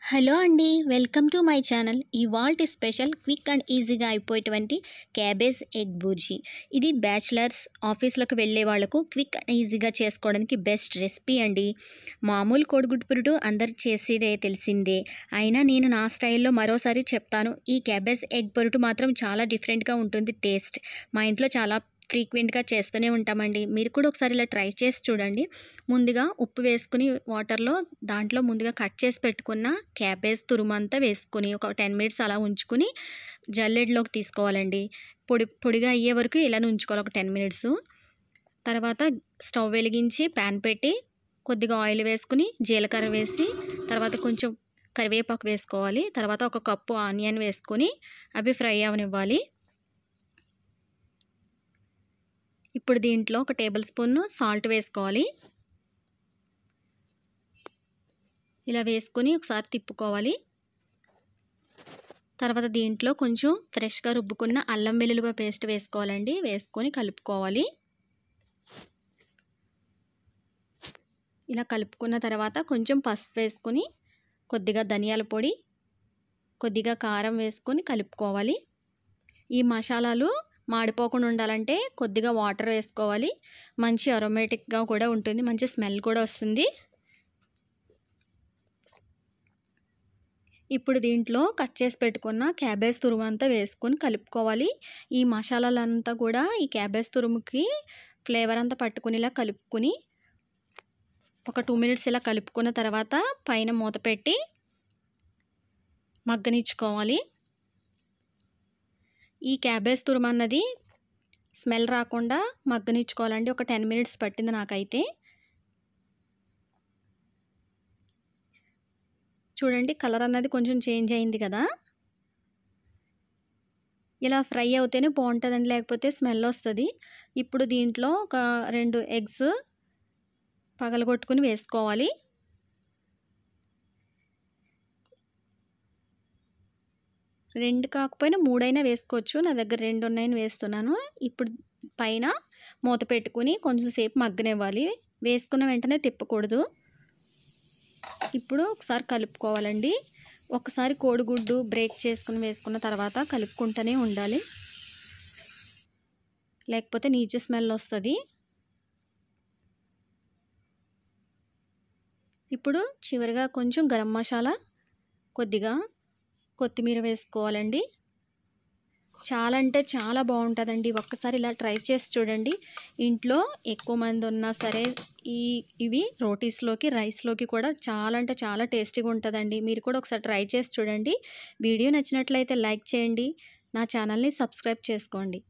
Hello అండి. Welcome to my channel. ఇవాల్టి special quick and ఈజీగా అయిపోయేటువంటి క్యాబేజ్ ఎగ్ బుర్జీ. ఇది బ్యాచిలర్స్, ఆఫీస్‌లకు వెళ్ళే వాళ్ళకు క్విక్ అండ్ ఈజీగా చేసుకోవడానికి బెస్ట్ రెసిపీ అండి. మామూలు కోడిగుడ్డు పురుటు అందరూ చేసేదే తెలిసిందే. అయినా నేను నా స్టైల్‌లో మరోసారి చెప్తాను. ఈ క్యాబేజ్ ఎగ్ పొరుటు మాత్రం చాలా డిఫరెంట్‌గా ఉంటుంది టేస్ట్. మా ఇంట్లో చాలా ఫ్రీక్వెంట్‌గా చేస్తూనే ఉంటామండి. మీరు కూడా ఒకసారి ఇలా ట్రై చేసి చూడండి. ముందుగా ఉప్పు వేసుకొని వాటర్‌లో దాంట్లో ముందుగా కట్ చేసి పెట్టుకున్న క్యాబేజ్ తురుమంతా వేసుకొని ఒక 10 మినిట్స్ అలా ఉంచుకొని జల్లెడలోకి తీసుకోవాలండి. పొడిగా అయ్యే వరకు ఇలానే ఉంచుకోవాలి ఒక 10 మినిట్స్. తర్వాత స్టవ్ వెలిగించి పాన్ పెట్టి కొద్దిగా ఆయిల్ వేసుకొని జీలకర్ర వేసి తర్వాత కొంచెం కరివేపాకు వేసుకోవాలి. తర్వాత ఒక కప్పు ఆనియన్ వేసుకొని అవి ఫ్రై అవ్వనివ్వాలి. ఇప్పుడు దీంట్లో ఒక టేబుల్ స్పూన్ సాల్ట్ వేసుకోవాలి. ఇలా వేసుకొని ఒకసారి తిప్పుకోవాలి. తర్వాత దీంట్లో కొంచెం ఫ్రెష్‌గా రుబ్బుకున్న అల్లం వెల్లుల్లి పేస్ట్ వేసుకోవాలండి. వేసుకొని కలుపుకోవాలి. ఇలా కలుపుకున్న తర్వాత కొంచెం పసుపు వేసుకొని, కొద్దిగా ధనియాల పొడి, కొద్దిగా కారం వేసుకొని కలుపుకోవాలి. ఈ మసాలాలు మాడిపోకుండా ఉండాలంటే కొద్దిగా వాటర్ వేసుకోవాలి. మంచి అరోమాటిక్‌గా కూడా ఉంటుంది. మంచి స్మెల్ కూడా వస్తుంది. ఇప్పుడు దీంట్లో కట్ చేసి పెట్టుకున్న క్యాబేజ్ తురుమంతా వేసుకొని కలుపుకోవాలి. ఈ మసాలాలంతా కూడా ఈ క్యాబేజ్ తురుముకి ఫ్లేవర్ అంతా పట్టుకునేలా కలుపుకొని ఒక 2 మినిట్స్ ఇలా కలుపుకున్న తర్వాత పైన మూత పెట్టి మగ్గనిచ్చుకోవాలి. ఈ క్యాబేజ్ తురుమన్నది స్మెల్ రాకుండా మగ్గనిచ్చుకోవాలండి. ఒక 10 మినిట్స్ పట్టింది నాకైతే. చూడండి కలర్ అన్నది కొంచెం చేంజ్ అయింది కదా! ఇలా ఫ్రై అవుతేనే బావుంటదండి. లేకపోతే స్మెల్ వస్తది. ఇప్పుడు దీంట్లో ఒక 2 ఎగ్స్ పగలగొట్టుకొని వేసుకోవాలి. రెండు కాకపోయినా 3 అయినా వేసుకోవచ్చు. నా దగ్గర 2 ఉన్నాయని వేస్తున్నాను. ఇప్పుడు పైన మూత పెట్టుకొని కొంచెం సేపు మగ్గనివ్వాలి. వేసుకున్న వెంటనే తిప్పకూడదు. ఇప్పుడు ఒకసారి కలుపుకోవాలండి. ఒకసారి కోడిగుడ్డు బ్రేక్ చేసుకొని వేసుకున్న తర్వాత కలుపుకుంటూనే ఉండాలి. లేకపోతే నీచు స్మెల్ వస్తది. ఇప్పుడు చివరిగా కొంచెం గరం మసాలా, కొద్దిగా కొత్తిమీర వేసుకోవాలండి. చాలా అంటే చాలా బావుంటదండి. ఒక్కసారి ఇలా ట్రై చేసి చూడండి. ఇంట్లో ఎక్కువ మంది ఉన్నా సరే ఇవి రోటీస్‌లోకి, రైస్‌లోకి కూడా చాలా అంటే చాలా టేస్టీగా ఉంటదండి. మీరు కూడా ఒకసారి ట్రై చేసి చూడండి. వీడియో నచ్చినట్లయితే లైక్ చేయండి. నా ఛానల్‌ని సబ్స్క్రైబ్ చేసుకోండి.